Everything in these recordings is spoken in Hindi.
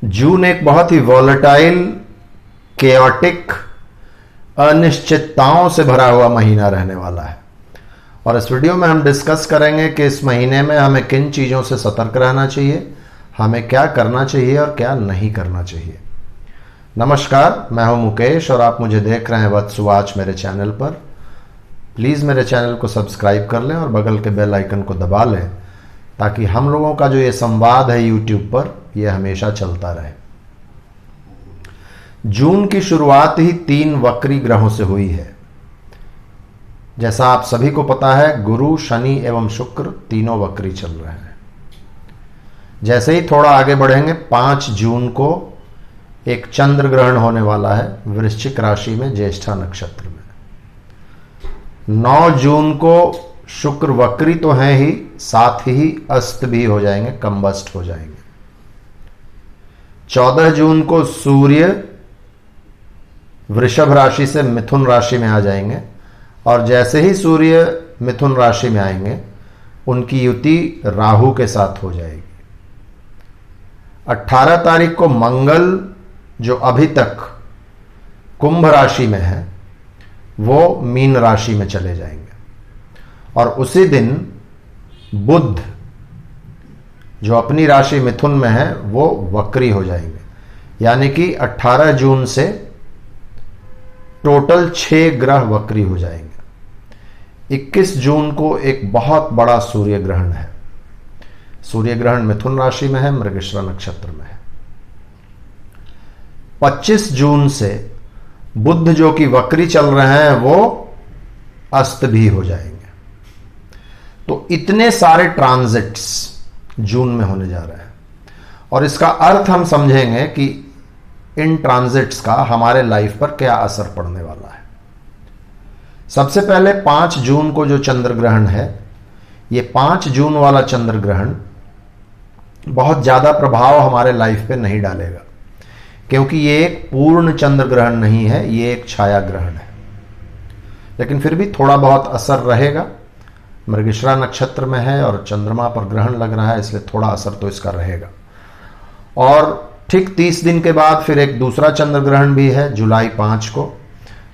जून एक बहुत ही वॉलेटाइल, केओटिक, अनिश्चितताओं से भरा हुआ महीना रहने वाला है। और इस वीडियो में हम डिस्कस करेंगे कि इस महीने में हमें किन चीज़ों से सतर्क रहना चाहिए, हमें क्या करना चाहिए और क्या नहीं करना चाहिए। नमस्कार, मैं हूं मुकेश और आप मुझे देख रहे हैं वत्सवाच मेरे चैनल पर। प्लीज़ मेरे चैनल को सब्सक्राइब कर लें और बगल के बेल आइकन को दबा लें ताकि हम लोगों का जो ये संवाद है यूट्यूब पर, यह हमेशा चलता रहे। जून की शुरुआत ही 3 वक्री ग्रहों से हुई है। जैसा आप सभी को पता है, गुरु, शनि एवं शुक्र तीनों वक्री चल रहे हैं। जैसे ही थोड़ा आगे बढ़ेंगे, 5 जून को एक चंद्र ग्रहण होने वाला है वृश्चिक राशि में, ज्येष्ठा नक्षत्र में। 9 जून को शुक्र वक्री तो हैं ही, साथ ही अस्त भी हो जाएंगे, कंबस्ट हो जाएंगे। 14 जून को सूर्य वृषभ राशि से मिथुन राशि में आ जाएंगे और जैसे ही सूर्य मिथुन राशि में आएंगे, उनकी युति राहु के साथ हो जाएगी। 18 तारीख को मंगल, जो अभी तक कुंभ राशि में है, वो मीन राशि में चले जाएंगे और उसी दिन बुध, जो अपनी राशि मिथुन में है, वो वक्री हो जाएंगे। यानी कि 18 जून से टोटल 6 ग्रह वक्री हो जाएंगे। 21 जून को एक बहुत बड़ा सूर्य ग्रहण है। सूर्य ग्रहण मिथुन राशि में है, मृगशिरा नक्षत्र में है। 25 जून से बुध, जो कि वक्री चल रहे हैं, वो अस्त भी हो जाएंगे। तो इतने सारे ट्रांजिट्स जून में होने जा रहे हैं और इसका अर्थ हम समझेंगे कि इन ट्रांजिट्स का हमारे लाइफ पर क्या असर पड़ने वाला है। सबसे पहले 5 जून को जो चंद्र ग्रहण है, ये 5 जून वाला चंद्र ग्रहण बहुत ज्यादा प्रभाव हमारे लाइफ पे नहीं डालेगा, क्योंकि ये एक पूर्ण चंद्र ग्रहण नहीं है, ये एक छाया ग्रहण है। लेकिन फिर भी थोड़ा बहुत असर रहेगा। मृगशिरा नक्षत्र में है और चंद्रमा पर ग्रहण लग रहा है, इसलिए थोड़ा असर तो इसका रहेगा। और ठीक 30 दिन के बाद फिर एक दूसरा चंद्र ग्रहण भी है, जुलाई 5 को।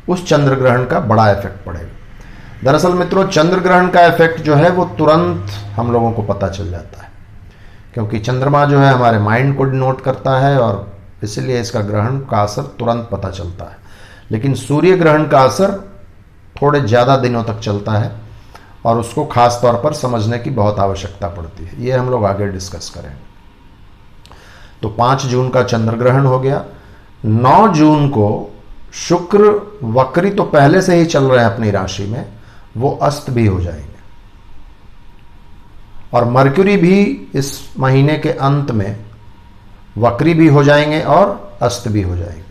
उस चंद्र ग्रहण का बड़ा इफेक्ट पड़ेगा। दरअसल मित्रों, चंद्र ग्रहण का इफेक्ट जो है वो तुरंत हम लोगों को पता चल जाता है, क्योंकि चंद्रमा जो है हमारे माइंड को डिनोट करता है और इसलिए इसका ग्रहण का असर तुरंत पता चलता है। लेकिन सूर्य ग्रहण का असर थोड़े ज़्यादा दिनों तक चलता है और उसको खास तौर पर समझने की बहुत आवश्यकता पड़ती है। ये हम लोग आगे डिस्कस करेंगे। तो 5 जून का चंद्र ग्रहण हो गया। 9 जून को शुक्र वक्री तो पहले से ही चल रहे हैं अपनी राशि में, वो अस्त भी हो जाएंगे। और मरक्यूरी भी इस महीने के अंत में वक्री भी हो जाएंगे और अस्त भी हो जाएंगे।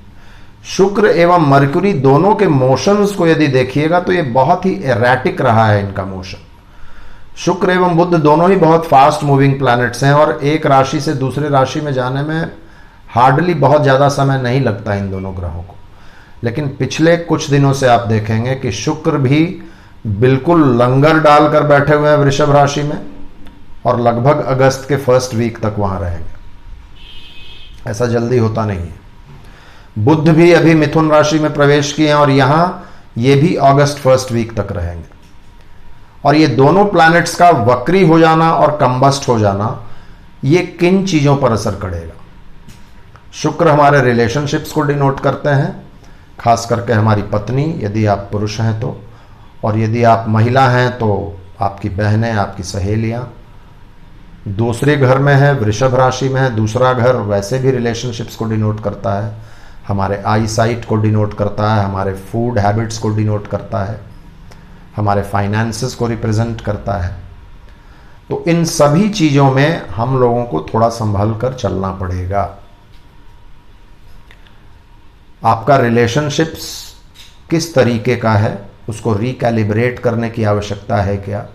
शुक्र एवं मरक्यूरी दोनों के मोशंस को यदि देखिएगा तो ये बहुत ही एरैटिक रहा है इनका मोशन। शुक्र एवं बुध दोनों ही बहुत फास्ट मूविंग प्लैनेट्स हैं और एक राशि से दूसरे राशि में जाने में हार्डली बहुत ज़्यादा समय नहीं लगता इन दोनों ग्रहों को। लेकिन पिछले कुछ दिनों से आप देखेंगे कि शुक्र भी बिल्कुल लंगर डालकर बैठे हुए हैं वृषभ राशि में और लगभग अगस्त के फर्स्ट वीक तक वहां रहेंगे। ऐसा जल्दी होता नहीं है। बुध भी अभी मिथुन राशि में प्रवेश किए हैं और यहां ये भी अगस्त फर्स्ट वीक तक रहेंगे। और ये दोनों प्लैनेट्स का वक्री हो जाना और कंबस्ट हो जाना, ये किन चीजों पर असर करेगा? शुक्र हमारे रिलेशनशिप्स को डिनोट करते हैं, खास करके हमारी पत्नी, यदि आप पुरुष हैं तो, और यदि आप महिला हैं तो आपकी बहनें, आपकी सहेलियां। दूसरे घर में है, वृषभ राशि में है, दूसरा घर वैसे भी रिलेशनशिप्स को डिनोट करता है, हमारे आई साइट को डिनोट करता है, हमारे फूड हैबिट्स को डिनोट करता है, हमारे फाइनेंसेस को रिप्रेजेंट करता है। तो इन सभी चीजों में हम लोगों को थोड़ा संभल कर चलना पड़ेगा। आपका रिलेशनशिप्स किस तरीके का है, उसको रिकैलिब्रेट करने की आवश्यकता है क्या,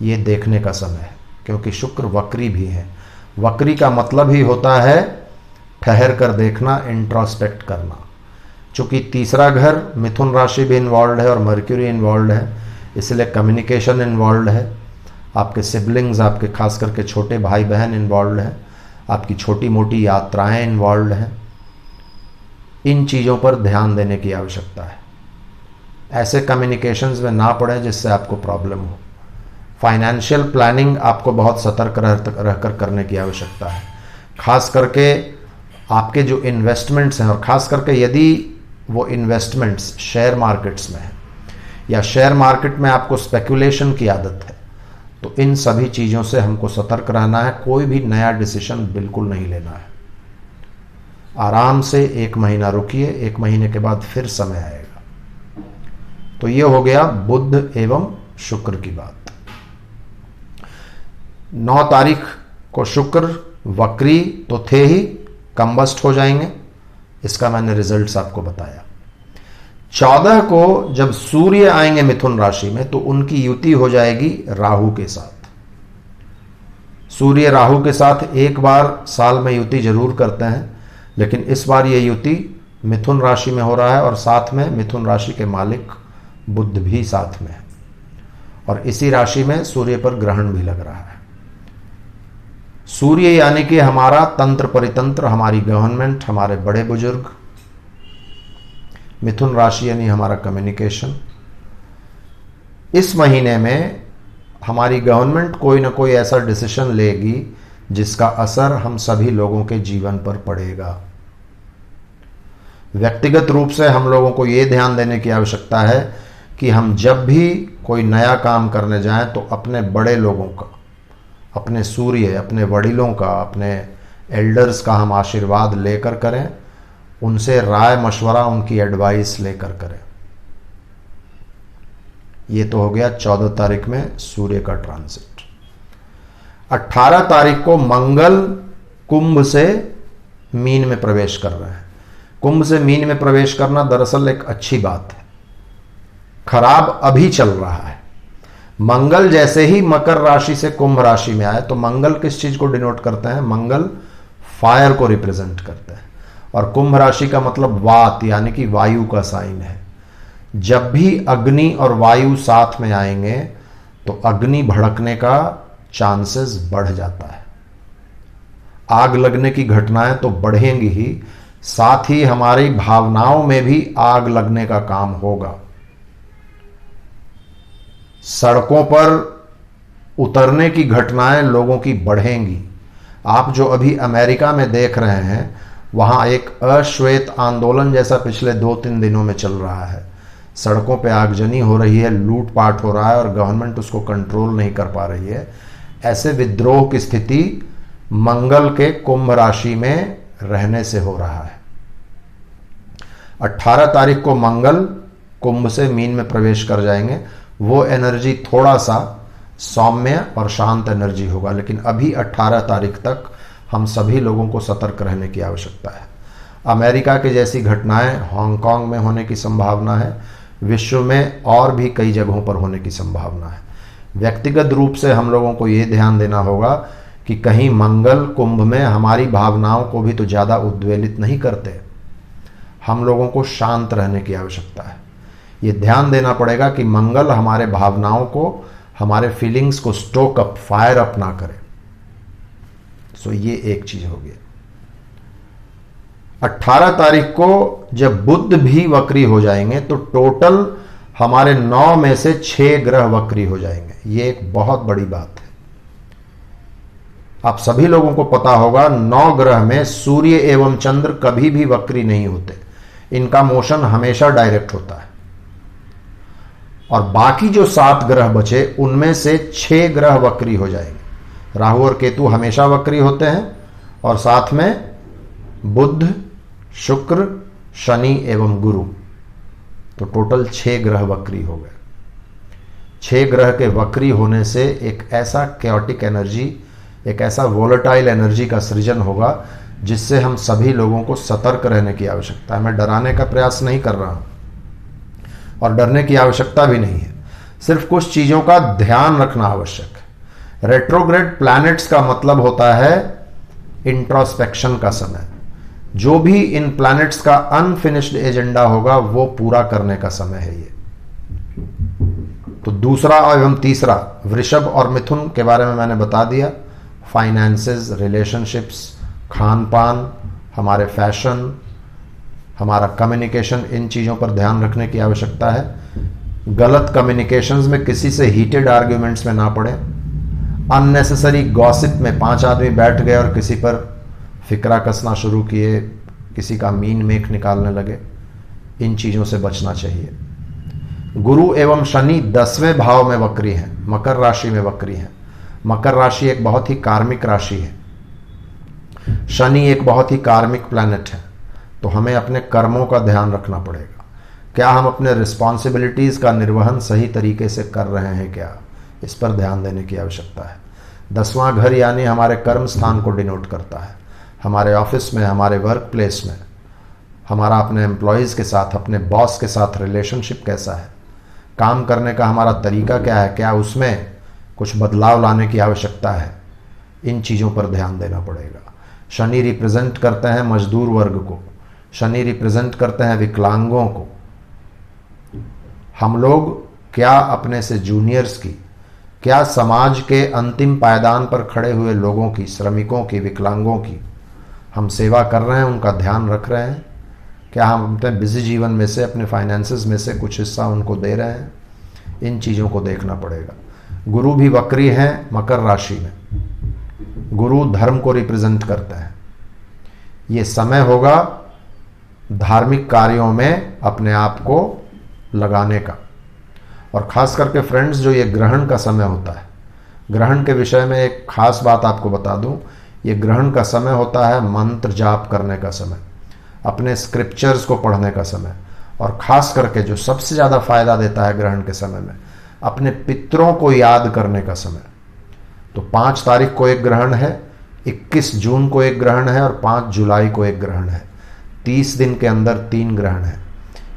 ये देखने का समय है। क्योंकि शुक्र वक्री भी है। वक्री का मतलब ही होता है ठहर कर देखना, इंट्रोस्पेक्ट करना। चूंकि तीसरा घर मिथुन राशि भी इन्वॉल्व है और मर्क्यूरी इन्वॉल्व है, इसलिए कम्युनिकेशन इन्वॉल्व है। आपके सिबलिंग्स, आपके खास करके छोटे भाई बहन इन्वॉल्व हैं। आपकी छोटी मोटी यात्राएं इन्वॉल्व हैं। इन चीज़ों पर ध्यान देने की आवश्यकता है। ऐसे कम्युनिकेशंस में ना पड़े जिससे आपको प्रॉब्लम हो। फाइनेंशियल प्लानिंग आपको बहुत सतर्क रहकर करने की आवश्यकता है। खास करके आपके जो इन्वेस्टमेंट्स हैं, और खास करके यदि वो इन्वेस्टमेंट्स शेयर मार्केट्स में है या शेयर मार्केट में आपको स्पेकुलेशन की आदत है, तो इन सभी चीज़ों से हमको सतर्क रहना है। कोई भी नया डिसीजन बिल्कुल नहीं लेना है। आराम से 1 महीना रुकिए, 1 महीने के बाद फिर समय आएगा। तो ये हो गया बुध एवं शुक्र की बात। 9 तारीख को शुक्र वक्री तो थे ही, कंबस्ट हो जाएंगे, इसका मैंने रिजल्ट्स आपको बताया। 14 को जब सूर्य आएंगे मिथुन राशि में, तो उनकी युति हो जाएगी राहु के साथ। सूर्य राहु के साथ एक बार साल में युति जरूर करते हैं, लेकिन इस बार ये युति मिथुन राशि में हो रहा है, और साथ में मिथुन राशि के मालिक बुध भी साथ में है, और इसी राशि में सूर्य पर ग्रहण भी लग रहा है। सूर्य यानी कि हमारा तंत्र परितंत्र, हमारी गवर्नमेंट, हमारे बड़े बुजुर्ग। मिथुन राशि यानी हमारा कम्युनिकेशन। इस महीने में हमारी गवर्नमेंट कोई ना कोई ऐसा डिसीजन लेगी जिसका असर हम सभी लोगों के जीवन पर पड़ेगा। व्यक्तिगत रूप से हम लोगों को यह ध्यान देने की आवश्यकता है कि हम जब भी कोई नया काम करने जाएं तो अपने बड़े लोगों का, अपने सूर्य, अपने वडिलों का, अपने एल्डर्स का हम आशीर्वाद लेकर करें, उनसे राय मशवरा, उनकी एडवाइस लेकर करें। ये तो हो गया 14 तारीख में सूर्य का ट्रांजिट। 18 तारीख को मंगल कुंभ से मीन में प्रवेश कर रहे हैं। कुंभ से मीन में प्रवेश करना दरअसल एक अच्छी बात है। खराब अभी चल रहा है। मंगल जैसे ही मकर राशि से कुंभ राशि में आए, तो मंगल किस चीज को डिनोट करते हैं? मंगल फायर को रिप्रेजेंट करते हैं, और कुंभ राशि का मतलब वात यानी कि वायु का साइन है। जब भी अग्नि और वायु साथ में आएंगे तो अग्नि भड़कने का चांसेस बढ़ जाता है। आग लगने की घटनाएं तो बढ़ेंगी ही, साथ ही हमारी भावनाओं में भी आग लगने का काम होगा। सड़कों पर उतरने की घटनाएं लोगों की बढ़ेंगी। आप जो अभी अमेरिका में देख रहे हैं, वहां एक अश्वेत आंदोलन जैसा पिछले 2-3 दिनों में चल रहा है। सड़कों पे आगजनी हो रही है, लूटपाट हो रहा है, और गवर्नमेंट उसको कंट्रोल नहीं कर पा रही है। ऐसे विद्रोह की स्थिति मंगल के कुंभ राशि में रहने से हो रहा है। 18 तारीख को मंगल कुंभ से मीन में प्रवेश कर जाएंगे। वो एनर्जी थोड़ा सा सौम्य और शांत एनर्जी होगा, लेकिन अभी 18 तारीख तक हम सभी लोगों को सतर्क रहने की आवश्यकता है। अमेरिका की जैसी घटनाएं हांगकांग में होने की संभावना है, विश्व में और भी कई जगहों पर होने की संभावना है। व्यक्तिगत रूप से हम लोगों को ये ध्यान देना होगा कि कहीं मंगल कुंभ में हमारी भावनाओं को भी तो ज़्यादा उद्वेलित नहीं करते। हम लोगों को शांत रहने की आवश्यकता है। ये ध्यान देना पड़ेगा कि मंगल हमारे भावनाओं को, हमारे फीलिंग्स को स्टोक अप, फायर अप ना करे। सो ये एक चीज हो गई। 18 तारीख को जब बुध भी वक्री हो जाएंगे तो टोटल हमारे 9 में से 6 ग्रह वक्री हो जाएंगे। ये एक बहुत बड़ी बात है। आप सभी लोगों को पता होगा 9 ग्रह में सूर्य एवं चंद्र कभी भी वक्री नहीं होते। इनका मोशन हमेशा डायरेक्ट होता है। और बाकी जो 7 ग्रह बचे उनमें से 6 ग्रह वक्री हो जाएंगे। राहु और केतु हमेशा वक्री होते हैं, और साथ में बुध, शुक्र, शनि एवं गुरु, तो टोटल 6 ग्रह वक्री हो गए। 6 ग्रह के वक्री होने से एक ऐसा कैओटिक एनर्जी, एक ऐसा वोलेटाइल एनर्जी का सृजन होगा जिससे हम सभी लोगों को सतर्क रहने की आवश्यकता है। मैं डराने का प्रयास नहीं कर रहा हूं, और डरने की आवश्यकता भी नहीं है। सिर्फ कुछ चीजों का ध्यान रखना आवश्यक है। रेट्रोग्रेड प्लैनेट्स का मतलब होता है इंट्रोस्पेक्शन का समय। जो भी इन प्लैनेट्स का अनफिनिश्ड एजेंडा होगा वो पूरा करने का समय है ये। तो दूसरा एवं तीसरा, वृषभ और मिथुन के बारे में मैंने बता दिया। फाइनेंसेस, रिलेशनशिप्स, खान पान, हमारे फैशन, हमारा कम्युनिकेशन, इन चीज़ों पर ध्यान रखने की आवश्यकता है। गलत कम्युनिकेशंस में किसी से हीटेड आर्ग्यूमेंट्स में ना पड़े। अननेसेसरी गॉसिप में 5 आदमी बैठ गए और किसी पर फिक्रा कसना शुरू किए, किसी का मीन मेक निकालने लगे, इन चीज़ों से बचना चाहिए। गुरु एवं शनि 10वें भाव में वक्री हैं, मकर राशि में वक्री हैं। मकर राशि एक बहुत ही कार्मिक राशि है, शनि एक बहुत ही कार्मिक प्लैनेट है। तो हमें अपने कर्मों का ध्यान रखना पड़ेगा। क्या हम अपने रिस्पॉन्सिबिलिटीज़ का निर्वहन सही तरीके से कर रहे हैं क्या, इस पर ध्यान देने की आवश्यकता है। 10वां घर यानी हमारे कर्म स्थान को डिनोट करता है। हमारे ऑफिस में, हमारे वर्क प्लेस में हमारा अपने एम्प्लॉयज़ के साथ, अपने बॉस के साथ रिलेशनशिप कैसा है, काम करने का हमारा तरीका क्या है, क्या उसमें कुछ बदलाव लाने की आवश्यकता है, इन चीज़ों पर ध्यान देना पड़ेगा। शनि रिप्रेजेंट करते हैं मजदूर वर्ग को, शनि रिप्रेजेंट करते हैं विकलांगों को। हम लोग क्या अपने से जूनियर्स की, क्या समाज के अंतिम पायदान पर खड़े हुए लोगों की, श्रमिकों की, विकलांगों की हम सेवा कर रहे हैं, उनका ध्यान रख रहे हैं? क्या हम अपने बिजी जीवन में से, अपने फाइनेंसेस में से कुछ हिस्सा उनको दे रहे हैं? इन चीज़ों को देखना पड़ेगा। गुरु भी वक्री हैं मकर राशि में। गुरु धर्म को रिप्रेजेंट करते हैं। ये समय होगा धार्मिक कार्यों में अपने आप को लगाने का। और ख़ास करके फ्रेंड्स, जो ये ग्रहण का समय होता है, ग्रहण के विषय में एक खास बात आपको बता दूं, ये ग्रहण का समय होता है मंत्र जाप करने का समय, अपने स्क्रिप्चर्स को पढ़ने का समय, और ख़ास करके जो सबसे ज़्यादा फायदा देता है ग्रहण के समय में, अपने पितरों को याद करने का समय। तो 5 तारीख को एक ग्रहण है, 21 जून को एक ग्रहण है और 5 जुलाई को एक ग्रहण है। 30 दिन के अंदर 3 ग्रहण है।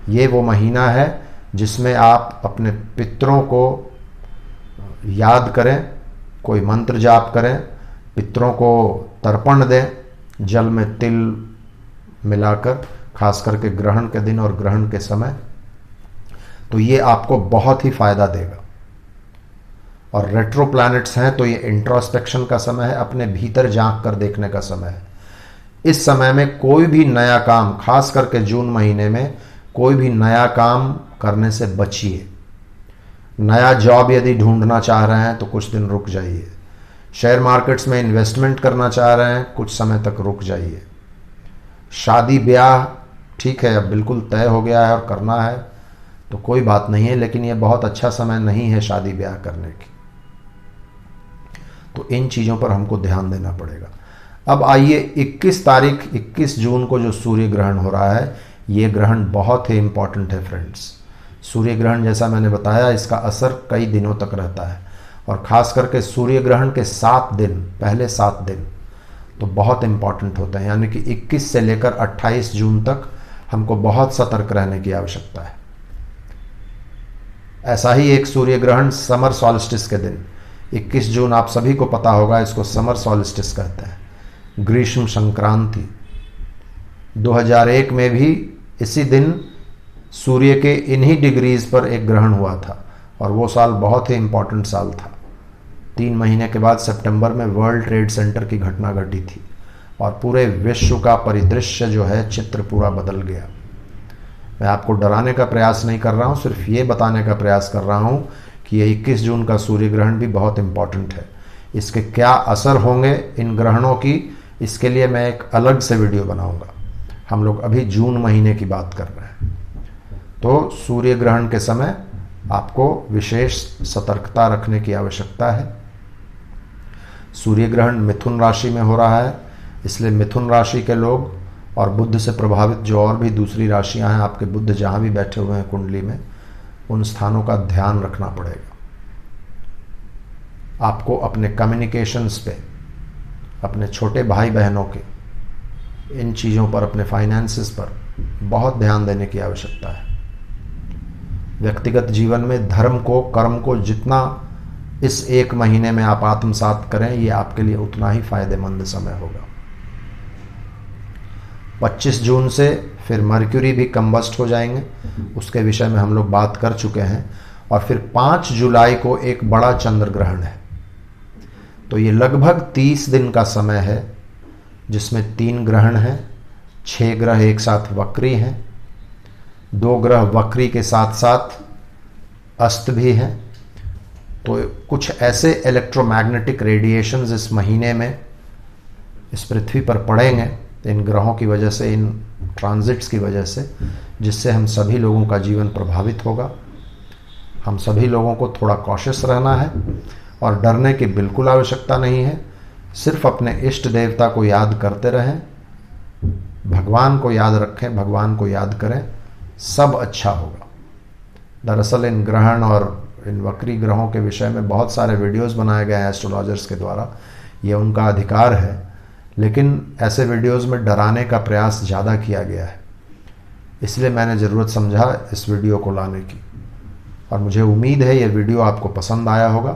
ये वो महीना है जिसमें आप अपने पितरों को याद करें, कोई मंत्र जाप करें, पितरों को तर्पण दें, जल में तिल मिलाकर, खास करके ग्रहण के दिन और ग्रहण के समय। तो ये आपको बहुत ही फायदा देगा। और रेट्रो प्लैनेट्स हैं तो ये इंट्रोस्पेक्शन का समय है, अपने भीतर झांक कर देखने का समय है। इस समय में कोई भी नया काम, खास करके जून महीने में कोई भी नया काम करने से बचिए। नया जॉब यदि ढूंढना चाह रहे हैं तो कुछ दिन रुक जाइए। शेयर मार्केट्स में इन्वेस्टमेंट करना चाह रहे हैं, कुछ समय तक रुक जाइए। शादी ब्याह ठीक है, अब बिल्कुल तय हो गया है और करना है तो कोई बात नहीं है, लेकिन ये बहुत अच्छा समय नहीं है शादी ब्याह करने की। तो इन चीज़ों पर हमको ध्यान देना पड़ेगा। अब आइए 21 जून को जो सूर्य ग्रहण हो रहा है, ये ग्रहण बहुत ही इंपॉर्टेंट है फ्रेंड्स। सूर्य ग्रहण, जैसा मैंने बताया, इसका असर कई दिनों तक रहता है और ख़ास करके सूर्य ग्रहण के 7 दिन, पहले 7 दिन तो बहुत इंपॉर्टेंट होते हैं। यानी कि 21 से लेकर 28 जून तक हमको बहुत सतर्क रहने की आवश्यकता है। ऐसा ही एक सूर्य ग्रहण समर सॉल्स्टिस के दिन 21 जून, आप सभी को पता होगा, इसको समर सॉल्स्टिस कहते हैं, ग्रीष्म संक्रांति। 2001 में भी इसी दिन सूर्य के इन्हीं डिग्रीज पर एक ग्रहण हुआ था और वो साल बहुत ही इंपॉर्टेंट साल था। 3 महीने के बाद सितंबर में वर्ल्ड ट्रेड सेंटर की घटना घटी थी और पूरे विश्व का परिदृश्य जो है, चित्र पूरा बदल गया। मैं आपको डराने का प्रयास नहीं कर रहा हूँ, सिर्फ ये बताने का प्रयास कर रहा हूँ कि ये 21 जून का सूर्य ग्रहण भी बहुत इंपॉर्टेंट है। इसके क्या असर होंगे इन ग्रहणों की, इसके लिए मैं एक अलग से वीडियो बनाऊंगा। हम लोग अभी जून महीने की बात कर रहे हैं। तो सूर्य ग्रहण के समय आपको विशेष सतर्कता रखने की आवश्यकता है। सूर्य ग्रहण मिथुन राशि में हो रहा है, इसलिए मिथुन राशि के लोग और बुध से प्रभावित जो और भी दूसरी राशियां हैं, आपके बुध जहां भी बैठे हुए हैं कुंडली में, उन स्थानों का ध्यान रखना पड़ेगा। आपको अपने कम्युनिकेशंस पे, अपने छोटे भाई बहनों के, इन चीज़ों पर, अपने फाइनेंसेस पर बहुत ध्यान देने की आवश्यकता है। व्यक्तिगत जीवन में धर्म को, कर्म को जितना इस 1 महीने में आप आत्मसात करें, ये आपके लिए उतना ही फायदेमंद समय होगा। 25 जून से फिर मर्क्यूरी भी कंबस्ट हो जाएंगे, उसके विषय में हम लोग बात कर चुके हैं। और फिर 5 जुलाई को एक बड़ा चंद्र ग्रहण है। तो ये लगभग 30 दिन का समय है जिसमें 3 ग्रहण हैं, 6 ग्रह एक साथ वक्री हैं, 2 ग्रह वक्री के साथ साथ अस्त भी हैं। तो कुछ ऐसे इलेक्ट्रोमैग्नेटिक रेडिएशंस इस महीने में इस पृथ्वी पर पड़ेंगे इन ग्रहों की वजह से, इन ट्रांजिट्स की वजह से, जिससे हम सभी लोगों का जीवन प्रभावित होगा। हम सभी लोगों को थोड़ा कॉशियस रहना है और डरने की बिल्कुल आवश्यकता नहीं है। सिर्फ अपने इष्ट देवता को याद करते रहें, भगवान को याद रखें, भगवान को याद करें, सब अच्छा होगा। दरअसल इन ग्रहण और इन वक्री ग्रहों के विषय में बहुत सारे वीडियोस बनाए गए हैं एस्ट्रोलॉजर्स के द्वारा, ये उनका अधिकार है, लेकिन ऐसे वीडियोस में डराने का प्रयास ज़्यादा किया गया है। इसलिए मैंने ज़रूरत समझा इस वीडियो को लाने की, और मुझे उम्मीद है ये वीडियो आपको पसंद आया होगा।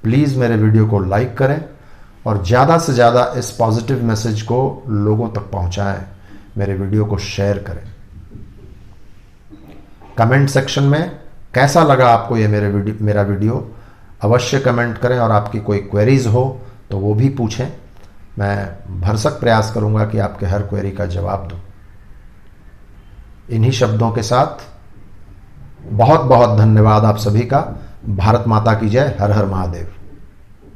प्लीज़ मेरे वीडियो को लाइक करें और ज़्यादा से ज़्यादा इस पॉजिटिव मैसेज को लोगों तक पहुंचाएं, मेरे वीडियो को शेयर करें। कमेंट सेक्शन में कैसा लगा आपको ये मेरा वीडियो अवश्य कमेंट करें, और आपकी कोई क्वेरीज हो तो वो भी पूछें। मैं भरसक प्रयास करूंगा कि आपके हर क्वेरी का जवाब दूं। इन्हीं शब्दों के साथ बहुत बहुत धन्यवाद आप सभी का। भारत माता की जय। हर हर महादेव।